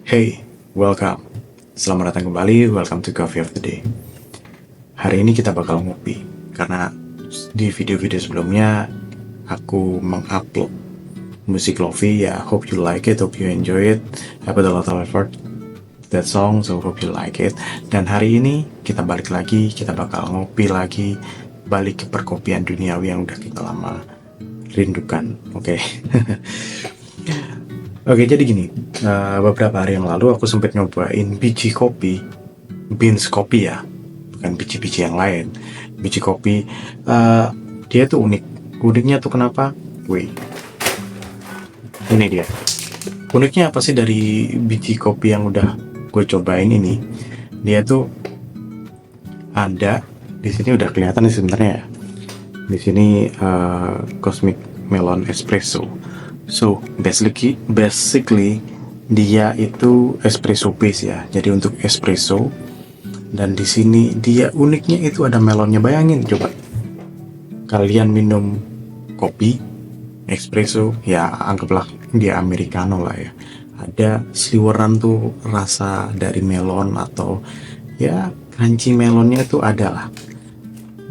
Hey, welcome. Selamat datang kembali, welcome to Coffee of the Day. Hari ini kita bakal ngopi, karena di video-video sebelumnya aku mengupload musik lofi, ya hope you like it, hope you enjoy it. I put a lot of effort to that song, so hope you like it. Dan hari ini kita balik lagi, kita bakal ngopi lagi, balik ke perkopian duniawi yang udah kita lama rindukan, oke? Oke, jadi gini, beberapa hari yang lalu aku sempat nyobain biji kopi, beans kopi ya, bukan biji-biji yang lain. Biji kopi, dia tuh unik. Uniknya tuh kenapa? Wih, ini dia. Uniknya apa sih dari biji kopi yang udah gue cobain ini? Dia tuh ada di sini udah kelihatan nih sebenarnya ya. Di sini Cosmic Melon Espresso. So basically dia itu espresso base ya. Jadi untuk espresso, dan di sini dia uniknya itu ada melonnya. Bayangin coba, kalian minum kopi espresso, ya anggaplah dia americano lah ya. Ada sliweran tuh rasa dari melon atau ya crunchy melonnya itu ada lah.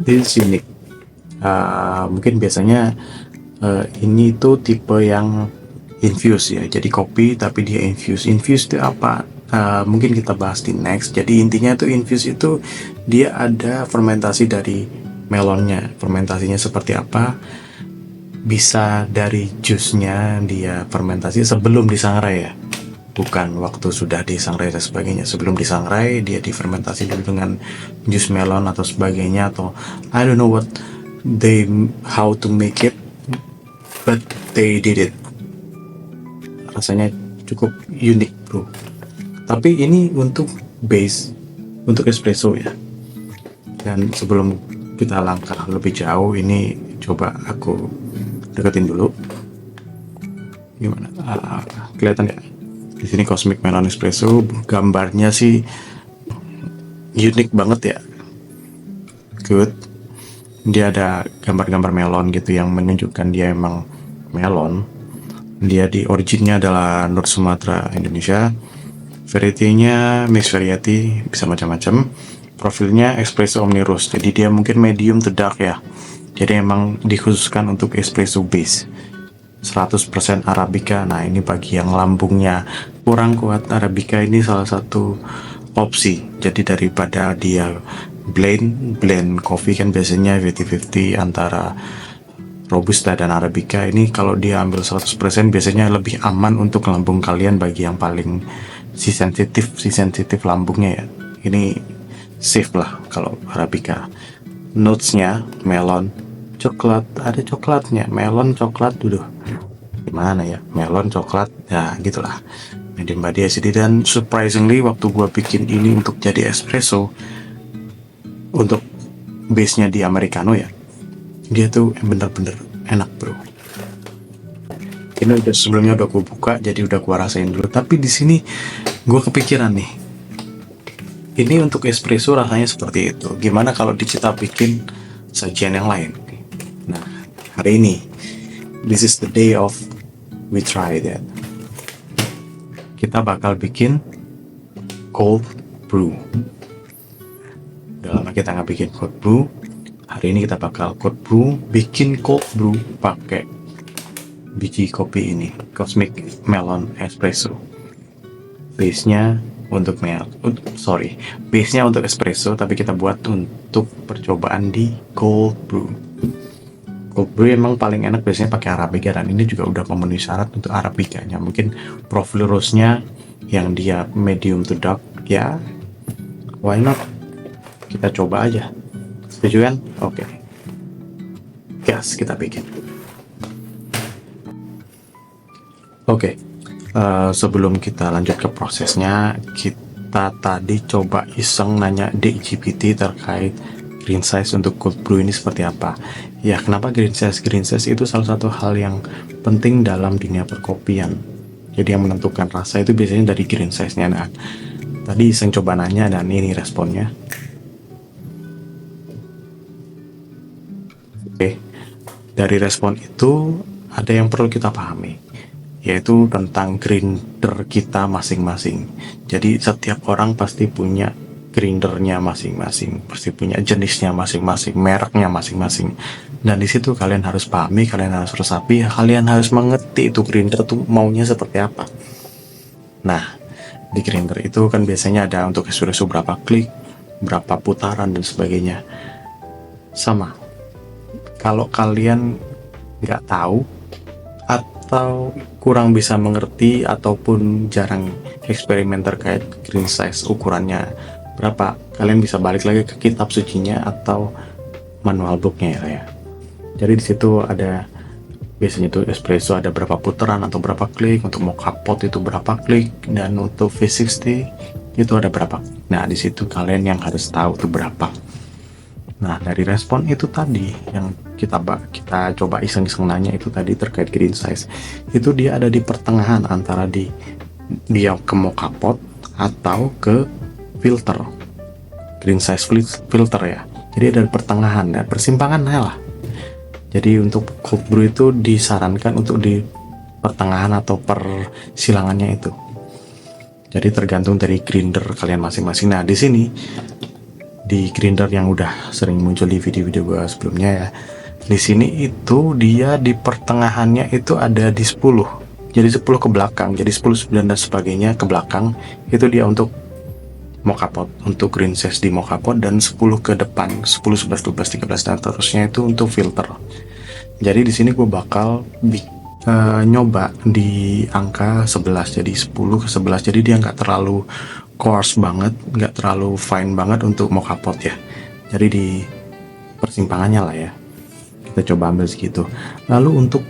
This is unique. Mungkin biasanya ini tuh tipe yang infuse ya, jadi kopi tapi dia infuse itu apa. Mungkin kita bahas di next. Jadi intinya tuh infuse itu dia ada fermentasi dari melonnya. Fermentasinya seperti apa, bisa dari jusnya dia fermentasi sebelum disangrai ya, bukan waktu sudah disangrai dan sebagainya. Sebelum disangrai dia difermentasi dulu dengan jus melon atau sebagainya, atau I don't know how to make it, but they did it. Rasanya cukup unik bro. Tapi ini untuk base, untuk espresso ya. Dan sebelum kita langkah lebih jauh, ini coba aku deketin dulu. Gimana? Kelihatan ya? Di sini Cosmic Melon Espresso, gambarnya sih unik banget ya. Good. Dia ada gambar-gambar melon gitu yang menunjukkan dia emang melon. Dia di originnya adalah North Sumatera, Indonesia. Variety-nya mixed variety, bisa macam-macam. Profilnya espresso omni roast, jadi dia mungkin medium to dark ya. Jadi emang dikhususkan untuk espresso base. 100% Arabica. Nah ini bagi yang lambungnya kurang kuat, Arabica ini salah satu opsi. Jadi daripada dia blend coffee kan biasanya 50-50 antara Robusta dan Arabica, ini kalau dia ambil 100% biasanya lebih aman untuk lambung kalian, bagi yang paling si sensitif lambungnya ya. Ini safe lah kalau Arabica. Notesnya melon, coklat, ada coklatnya, melon coklat dulu. Gimana ya, melon coklat ya gitulah. Medium body acidity. Dan surprisingly waktu gua bikin ini untuk jadi espresso, untuk base nya di americano ya, dia tuh bener-bener enak bro. Ini udah sebelumnya udah gue buka, jadi udah gue rasain dulu. Tapi di sini gue kepikiran nih, ini untuk espresso rasanya seperti itu. Gimana kalau kita bikin sajian yang lain? Nah, hari ini, this is the day of we try that. Kita bakal bikin cold brew. Udah lama kita nggak bikin cold brew. Hari ini kita bakal bikin cold brew pakai biji kopi ini, Cosmic Melon Espresso. Base-nya untuk base-nya untuk espresso, tapi kita buat untuk percobaan di cold brew. Cold brew emang paling enak biasanya pakai Arabica, dan ini juga udah memenuhi syarat untuk Arabica-nya. Mungkin profil roast-nya yang dia medium to dark, ya why not? Kita coba aja. Setuju kan? Oke. Gas, kita bikin. Oke. Sebelum kita lanjut ke prosesnya, kita tadi coba iseng nanya DGPT terkait green size untuk cold brew ini seperti apa. Ya, kenapa green size? Green size itu salah satu hal yang penting dalam dunia perkopian. Jadi yang menentukan rasa itu biasanya dari green size-nya. Nah, tadi iseng coba nanya dan ini responnya. Oke. Dari respon itu ada yang perlu kita pahami. yaitu tentang grinder kita masing-masing. Jadi setiap orang pasti punya grindernya masing-masing, pasti punya jenisnya masing-masing, mereknya masing-masing. Dan di situ kalian harus pahami, kalian harus resapi, kalian harus mengerti itu grinder tuh maunya seperti apa. Nah, di grinder itu kan biasanya ada untuk espresso berapa klik, berapa putaran dan sebagainya. Sama, kalau kalian nggak tahu atau kurang bisa mengerti ataupun jarang eksperimen terkait green size ukurannya berapa, kalian bisa balik lagi ke kitab sucinya atau manual booknya ya. Jadi di situ ada biasanya tuh espresso ada berapa putaran atau berapa klik, untuk mocha pot itu berapa klik, dan untuk V60 itu ada berapa. Nah di situ kalian yang harus tahu tuh berapa. Nah dari respon itu tadi yang kita coba iseng-iseng nanya itu tadi terkait green size, itu dia ada di pertengahan antara dia ke mocha pot atau ke filter, green size filter ya. Jadi ada di pertengahan dan persimpangan lah. Jadi untuk cold brew itu disarankan untuk di pertengahan atau persilangannya itu. Jadi tergantung dari grinder kalian masing-masing. Nah di sini di grinder yang udah sering muncul di video-video gue sebelumnya ya, di sini itu dia di pertengahannya itu ada di 10. Jadi 10 ke belakang, jadi 10, 9 dan sebagainya ke belakang itu dia untuk mocha pot, untuk green size di mocha pot, dan 10 ke depan, 10, 11, 12, 13 dan terusnya itu untuk filter. Jadi di sini gue bakal nyoba di angka 11, jadi 10 ke 11, jadi dia nggak terlalu coarse banget, nggak terlalu fine banget untuk mocha pot ya. Jadi di persimpangannya lah ya, kita coba ambil segitu. Lalu untuk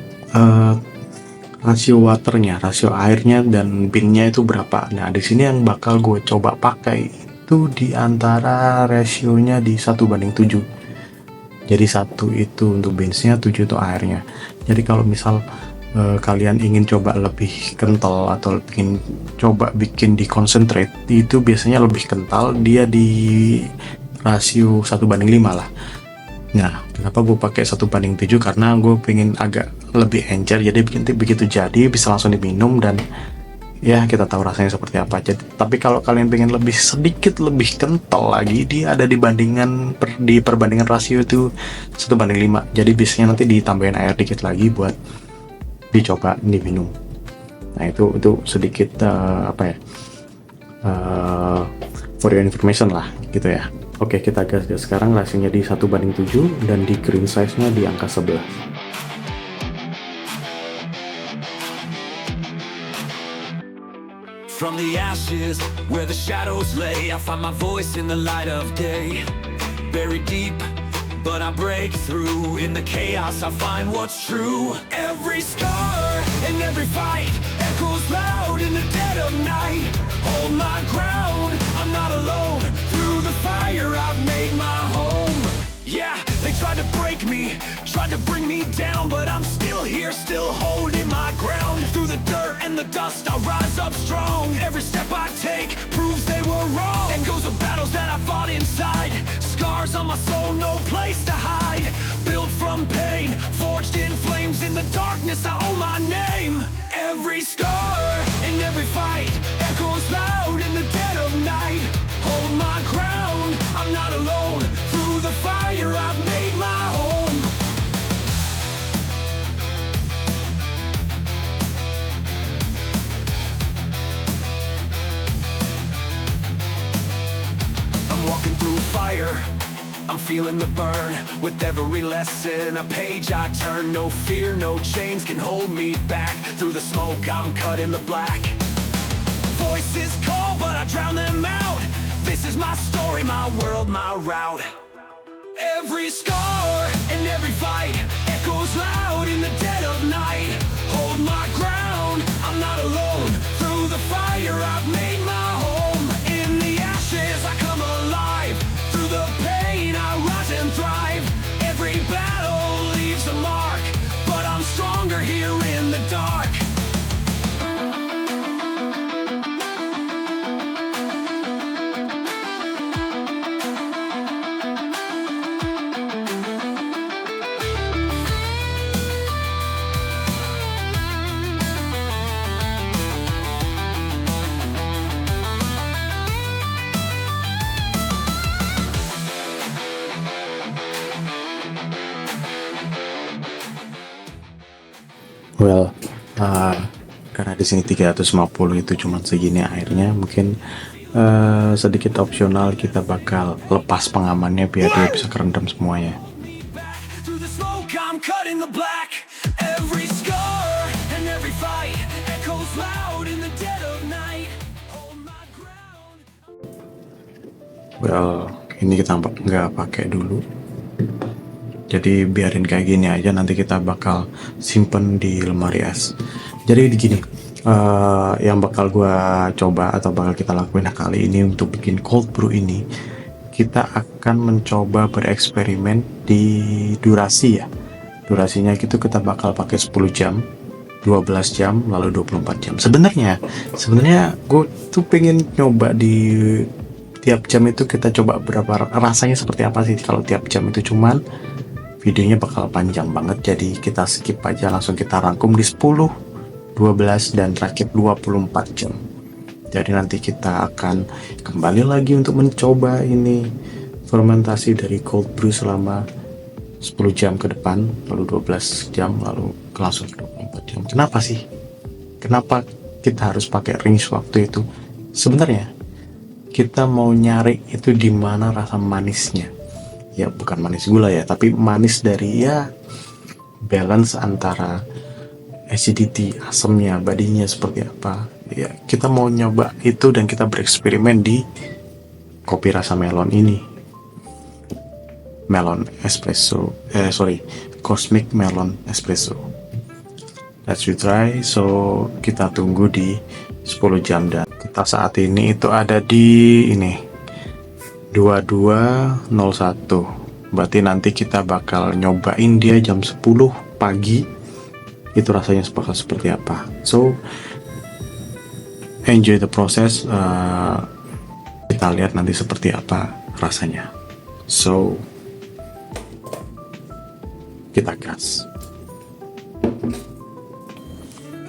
rasio waternya, rasio airnya dan binnya itu berapa. Nah di sini yang bakal gue coba pakai itu di antara rasionya di 1:7. Jadi 1 itu untuk binsnya, 7 itu airnya. Jadi kalau misal kalian ingin coba lebih kental atau ingin coba bikin di concentrate, itu biasanya lebih kental, dia di rasio 1:5 lah. Nah kenapa gue pakai 1:7, karena gue pengen agak lebih encer, jadi begitu jadi bisa langsung diminum dan ya kita tahu rasanya seperti apa. Jadi, tapi kalau kalian pengen lebih sedikit lebih kental lagi, dia ada di perbandingan rasio itu 1:5. Jadi biasanya nanti ditambahin air dikit lagi buat dicoba diminum. Nah itu sedikit for your information lah gitu ya. Oke, kita gas sekarang, rasionya di 1:7 dan di green size nya di angka 11. From the ashes where the shadows lay, I find my voice in the light of day. Buried deep, but I break through. In the chaos I find what's true. Every scar and every fight echoes loud in the dead of night. Hold my ground, I'm not alone. Through the fire I've made my home. Yeah, they tried to break me, tried to bring me down, but I'm still here, still holding my ground. Through the dirt and the dust I rise up strong. Every step I take proves they were wrong. Echoes of battles that I fought inside, scars on my soul, no place to hide. Built from pain, forged in flames. In the darkness I owe my name. Every scar and every fight echoes loud in the dead of night. Hold my ground, I'm not alone. Through the fire I've made my home. I'm walking through fire, I'm feeling the burn. With every lesson, a page I turn. No fear, no chains can hold me back. Through the smoke, I'm cut in the black. Voices call, but I drown them out. This is my story, my world, my route. Every scar and every fight echoes loud in the dead of night. Hold my ground, I'm not alone. Through the fire I've made my home. In the ashes I come alive. Through the pain I rise and thrive. Every battle leaves a mark, but I'm stronger here in the dark. Well, uh, karena di sini 350 itu cuma segini airnya, mungkin sedikit opsional kita bakal lepas pengamannya biar dia bisa kerendam semuanya. Through the smoke, I'm cutting the black. Every scar and every fight echoes loud in the dead of night. Hold my ground. Well, ini kita nggak pakai dulu. Jadi biarin kayak gini aja, nanti kita bakal simpen di lemari es. Jadi gini, yang bakal gua coba atau bakal kita lakuin kali ini untuk bikin cold brew ini, kita akan mencoba bereksperimen di durasi ya. Durasinya gitu kita bakal pakai 10 jam, 12 jam, lalu 24 jam. Sebenarnya gue tuh pengen nyoba di tiap jam itu kita coba berapa rasanya seperti apa sih kalau tiap jam itu, cuman videonya bakal panjang banget, jadi kita skip aja, langsung kita rangkum di 10, 12, dan terakhir 24 jam. Jadi nanti kita akan kembali lagi untuk mencoba ini fermentasi dari cold brew selama 10 jam ke depan, lalu 12 jam, lalu langsung 24 jam. Kenapa sih? Kenapa kita harus pakai range waktu itu? Sebenarnya kita mau nyari itu di mana rasa manisnya. Ya bukan manis gula ya, tapi manis dari ya balance antara acidity, asamnya, badinya seperti apa. Ya kita mau nyoba itu dan kita bereksperimen di kopi rasa melon ini. Melon espresso, cosmic melon espresso. Let's try. So kita tunggu di 10 jam dan kita saat ini itu ada di ini 22.01. Berarti nanti kita bakal nyobain dia jam 10 pagi. Itu rasanya seperti apa. So enjoy the process. Kita lihat nanti seperti apa rasanya. So kita gas.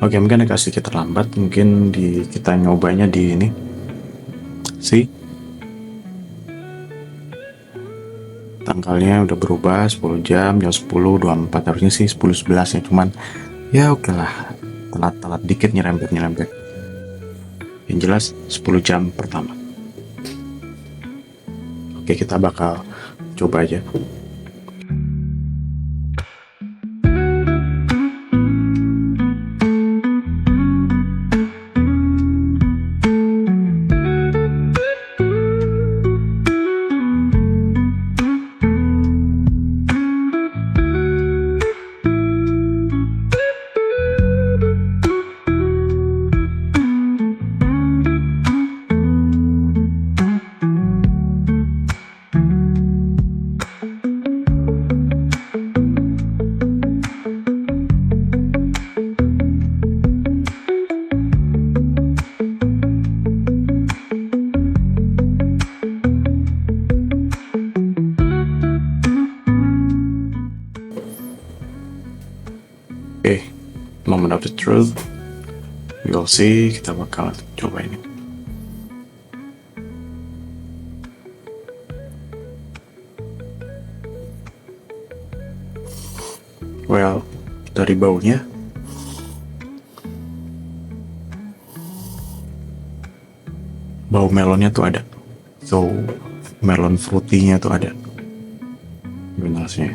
Oke, mungkin agak sedikit terlambat. Mungkin kita nyobanya di ini. See? Tanggalnya udah berubah 10 jam 10.24, harusnya sih 10.11 ya, cuman ya oke lah, telat dikit nyerempet. Yang jelas 10 jam pertama. Oke, kita bakal coba aja. Oke, moment of the truth. We'll see, kita bakal coba ini. Well, dari baunya bau melonnya tuh ada. So, melon fruity-nya tuh ada. Gimana rasanya?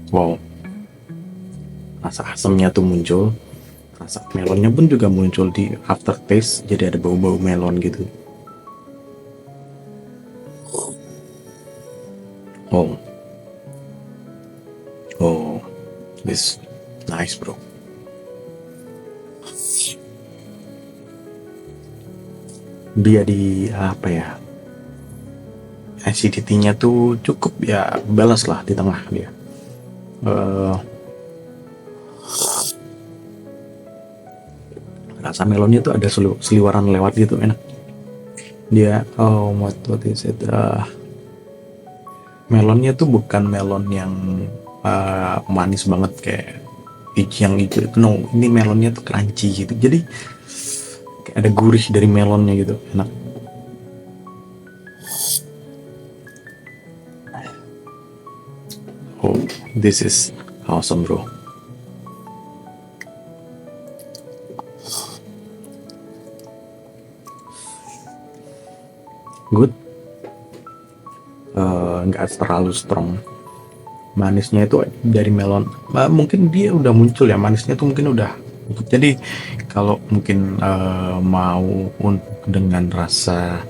Wow, rasa asamnya tuh muncul, rasa melonnya pun juga muncul di aftertaste, jadi ada bau-bau melon gitu. Oh, this nice bro. Dia di apa ya? Acidity-nya tuh cukup ya, balance lah di tengah dia. Rasa melonnya tuh ada seliwaran lewat gitu, enak. Dia what is it? Melonnya tuh bukan melon yang manis banget kayak yang itu. No, ini melonnya tuh crunchy gitu. Jadi kayak ada gurih dari melonnya gitu, enak. This is awesome, bro. Good. Nggak terlalu strong. Manisnya itu dari melon. Mungkin dia udah muncul ya, manisnya tuh mungkin udah. Jadi kalau mungkin mau dengan rasa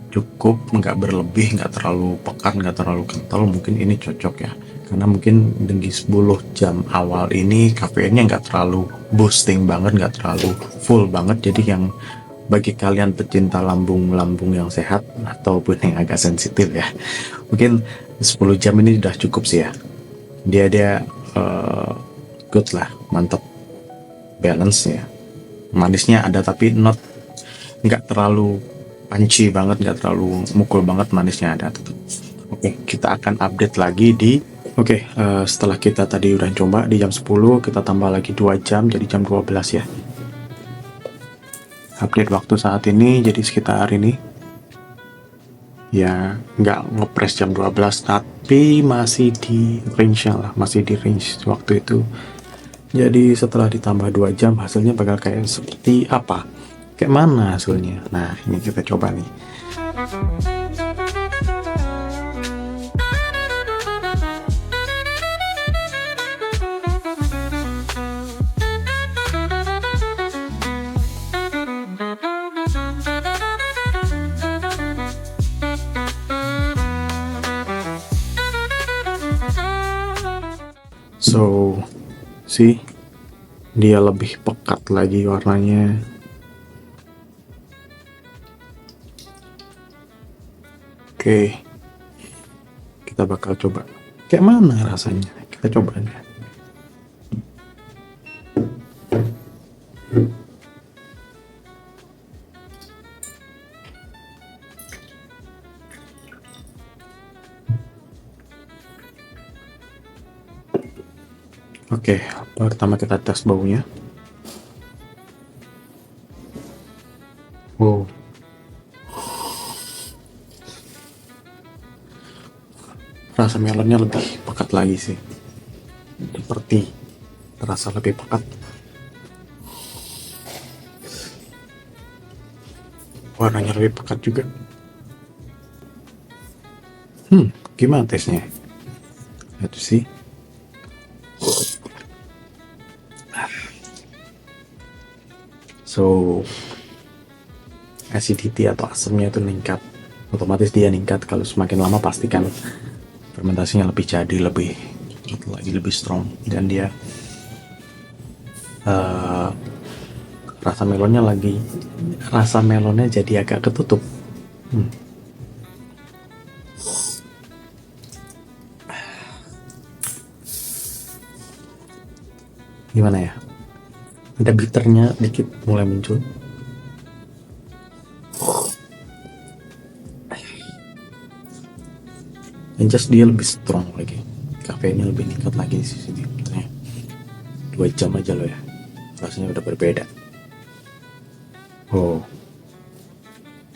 cukup, nggak berlebih, nggak terlalu pekat, nggak terlalu kental, mungkin ini cocok ya. Karena mungkin di 10 jam awal ini kafeinnya nggak terlalu boosting banget, nggak terlalu full banget. Jadi yang bagi kalian pecinta lambung-lambung yang sehat ataupun yang agak sensitif ya, mungkin 10 jam ini udah cukup sih ya. Dia good lah, mantap, balance ya. Manisnya ada tapi nggak terlalu punchy banget, nggak terlalu mukul banget, manisnya ada tetap. Oke, kita akan update lagi di setelah kita tadi udah coba di jam 10, kita tambah lagi 2 jam jadi jam 12 ya. Update waktu saat ini jadi sekitar ini ya, nggak ngepres jam 12 tapi masih di range lah, masih di range waktu itu. Jadi setelah ditambah 2 jam hasilnya bakal kayak seperti apa, kayak mana hasilnya. Nah ini kita coba nih. So, see, dia lebih pekat lagi warnanya. Oke, kita bakal coba. Kayak mana rasanya? Kita coba aja. Oke, pertama kita tes baunya. Wow. Rasa melonnya lebih pekat lagi sih. Seperti terasa lebih pekat. Warnanya lebih pekat juga. Gimana tesnya? Itu sih. So, acidity atau asamnya itu meningkat, otomatis dia meningkat. Kalau semakin lama pastikan fermentasinya lebih jadi, lebih strong, dan dia rasa melonnya jadi agak ketutup. Gimana ya? Ada bitternya dikit mulai muncul. Dan just dia lebih strong lagi, kafeinnya lebih meningkat lagi di sini. 2 jam aja loh ya, rasanya udah berbeda. Oh,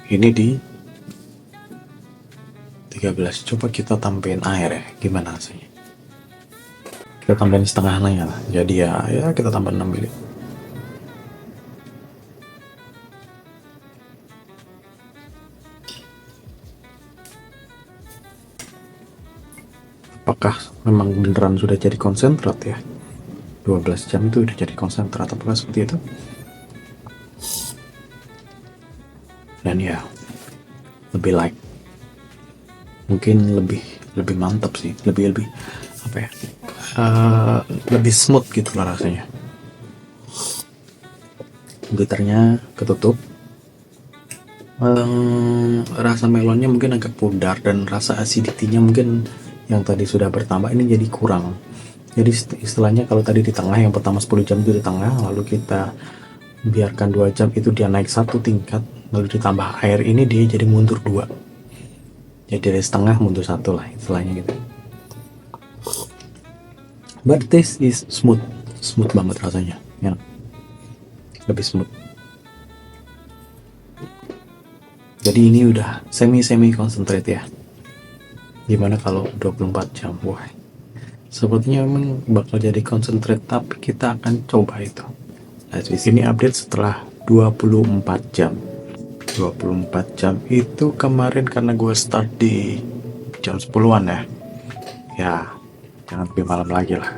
ini di 13. Coba kita tambahin air ya, gimana rasanya? Kita tambahin setengah lah, jadi ya kita tambah 6 ml. Apakah memang beneran sudah jadi konsentrat ya? 12 jam itu udah jadi konsentrat, apakah seperti itu? Dan ya, lebih light, mungkin lebih mantap sih, lebih apa ya? Lebih smooth gitu lah rasanya. Glitternya ketutup. Rasa melonnya mungkin agak pudar, dan rasa acidity-nya mungkin yang tadi sudah bertambah ini jadi kurang. Jadi istilahnya kalau tadi di tengah, yang pertama 10 jam itu di tengah, lalu kita biarkan 2 jam itu dia naik 1 tingkat, lalu ditambah air ini dia jadi mundur 2. Jadi dari setengah mundur 1 lah istilahnya gitu. But this is smooth banget rasanya ya, lebih smooth. Jadi ini udah semi concentrate ya. Gimana kalau 24 jam? Wah, Sepertinya memang bakal jadi concentrate, tapi kita akan coba itu. Nah, di sini update setelah 24 jam. 24 jam itu kemarin karena gue start di jam 10-an ya. Ya, jangan lebih malam lagi lah.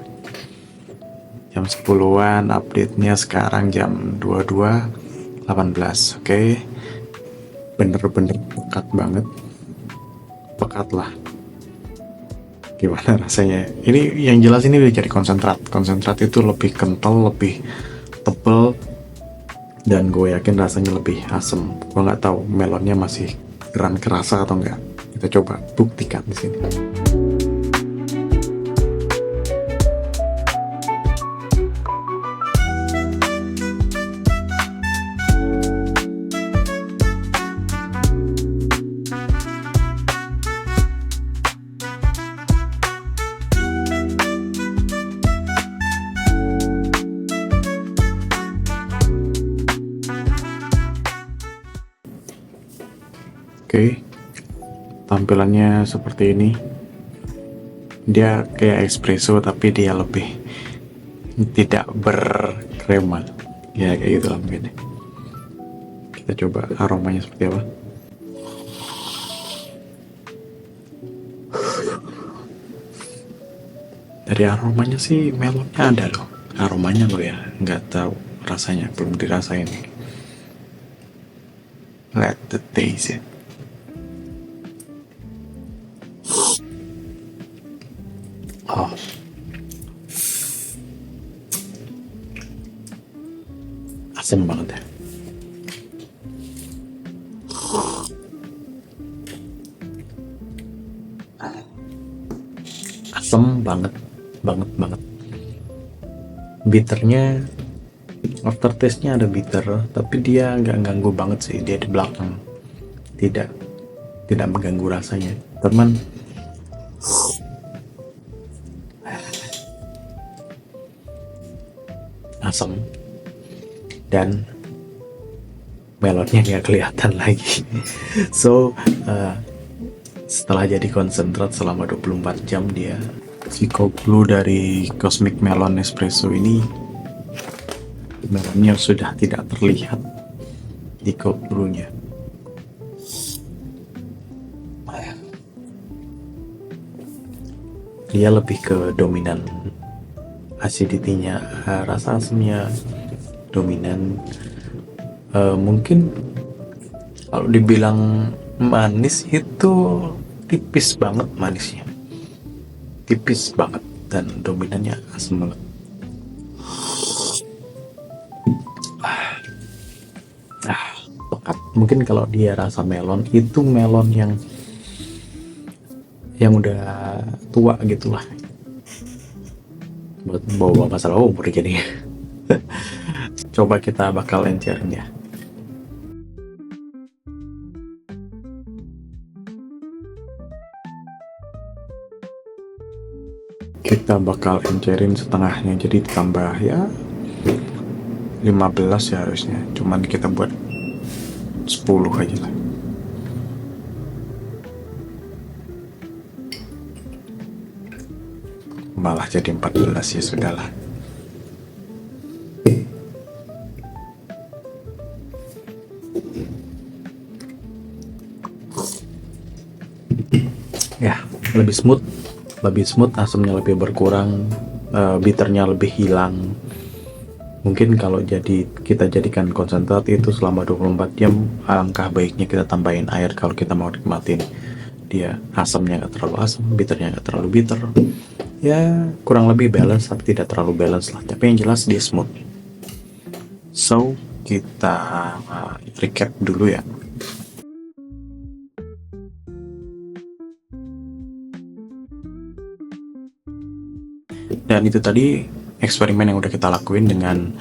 Jam 10-an, update-nya sekarang jam 22.18. Oke. Bener-bener pekat banget. Pekat lah. Gimana rasanya? Ini yang jelas ini udah jadi konsentrat. Konsentrat itu lebih kental, lebih tebel, dan gue yakin rasanya lebih asem. Gue nggak tahu melonnya masih kerasa atau enggak. Kita coba buktikan di sini. Oke, tampilannya seperti ini. Dia kayak espresso tapi dia lebih tidak berkrema. Ya kayak gitu lah mungkin. Kita coba aromanya seperti apa. Dari aromanya sih melonnya ada loh. Aromanya loh ya, nggak tahu rasanya, belum dirasain. Let the taste it. Oh, asem banget ya. Asem banget, banget. Bitternya, aftertaste-nya ada bitter, tapi dia nggak ganggu banget sih. Dia di belakang, tidak mengganggu rasanya. Teman, asam dan melonnya nggak kelihatan lagi. So setelah jadi konsentrat selama 24 jam, dia si cold brew dari Cosmic Melon Espresso ini, melonnya sudah tidak terlihat di cold brew-nya. Dia lebih ke dominan acidity-nya, rasa asamnya dominan. Mungkin kalau dibilang manis itu tipis banget manisnya, tipis banget, dan dominannya asam banget. Pekat. Mungkin kalau dia rasa melon itu melon yang udah tua gitulah, buat bawa masalah umur jadi. Coba kita bakal encerin ya. Kita bakal encerin setengahnya, jadi tambah ya 15 ya harusnya, cuman kita buat 10 aja lah. Malah jadi 14, ya sudahlah. Ya, lebih smooth, asamnya lebih berkurang, bitternya lebih hilang. Mungkin kalau kita jadikan konsentrat itu selama 24 jam, alangkah baiknya kita tambahin air kalau kita mau nikmatin dia asamnya nggak terlalu asam, bitternya nggak terlalu bitter. Ya kurang lebih balance, tapi tidak terlalu balance lah. Tapi yang jelas dia smooth. So kita recap dulu ya. Dan itu tadi eksperimen yang udah kita lakuin dengan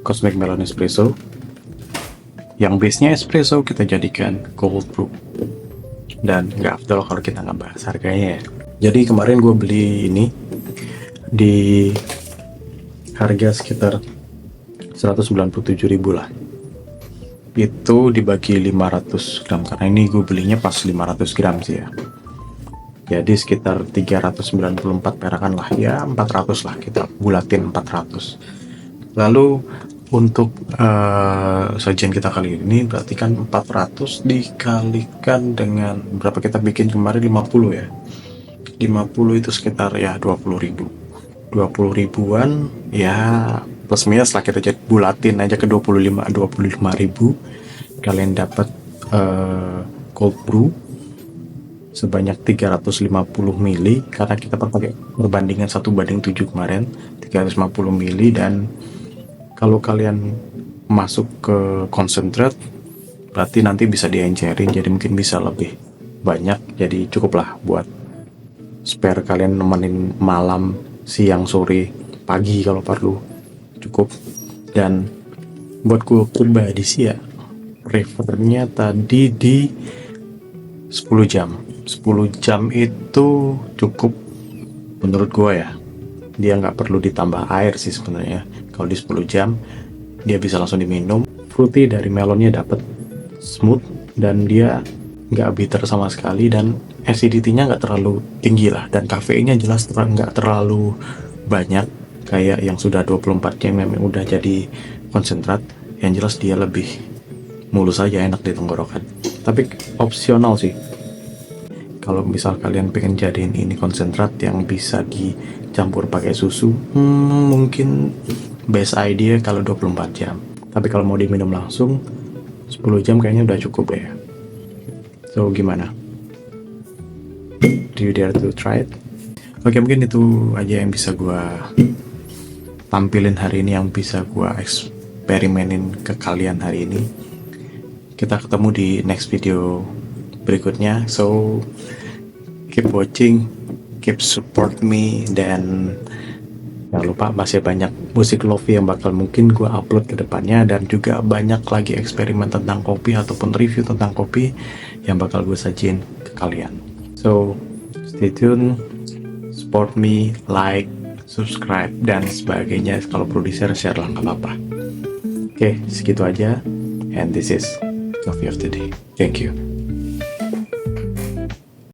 Cosmic Melon Espresso. Yang base-nya espresso kita jadikan cold brew. Dan nggak afdol kalau kita nggak bahas harganya ya. Jadi kemarin gue beli ini di harga sekitar 197.000 lah. Itu dibagi 500 gram, karena ini gue belinya pas 500 gram sih ya. jadi sekitar 394 perakan lah, ya 400 lah, kita bulatin 400. Lalu untuk sajian kita kali ini berarti kan 400 dikalikan dengan berapa kita bikin kemarin, 50 ya, 50 itu sekitar ya 20.000, 20 ribuan ya, plus minus lah, kita jadi bulatin aja ke 25.000. Kalian dapat cold brew sebanyak 350 mili, karena kita pakai perbandingan 1:7 kemarin, 350 mili. Dan kalau kalian masuk ke konsentrat berarti nanti bisa diencerin, jadi mungkin bisa lebih banyak, jadi cukuplah buat spare kalian nemenin malam, siang, sore, pagi kalau perlu, cukup. Dan buat gue pribadi sih ya, prefernya tadi di 10 jam. 10 jam itu cukup menurut gue ya. Dia nggak perlu ditambah air sih sebenarnya. Kalau di 10 jam dia bisa langsung diminum. Fruity dari melonnya dapat smooth, dan dia nggak bitter sama sekali, dan acidity-nya nggak terlalu tinggi lah, dan kafeinnya jelas nggak terlalu banyak kayak yang sudah 24 jam yang udah jadi konsentrat. Yang jelas dia lebih mulus aja, enak di tenggorokan. Tapi opsional sih, kalau misal kalian pengen jadiin ini konsentrat yang bisa dicampur pakai susu, mungkin best idea kalau 24 jam. Tapi kalau mau diminum langsung 10 jam kayaknya udah cukup ya. So gimana? Do you dare to try it? Oke, mungkin itu aja yang bisa gua tampilin hari ini, yang bisa gua eksperimenin ke kalian hari ini. Kita ketemu di next video berikutnya. So keep watching, keep support me, dan jangan lupa masih banyak musik lofi yang bakal mungkin gue upload ke depannya, dan juga banyak lagi eksperimen tentang kopi ataupun review tentang kopi yang bakal gue sajin ke kalian. So stay tune, support me, like, subscribe, dan sebagainya. Kalau perlu di-share lah, nggak apa-apa. Oke, segitu aja. And this is Coffee of the Day. Thank you.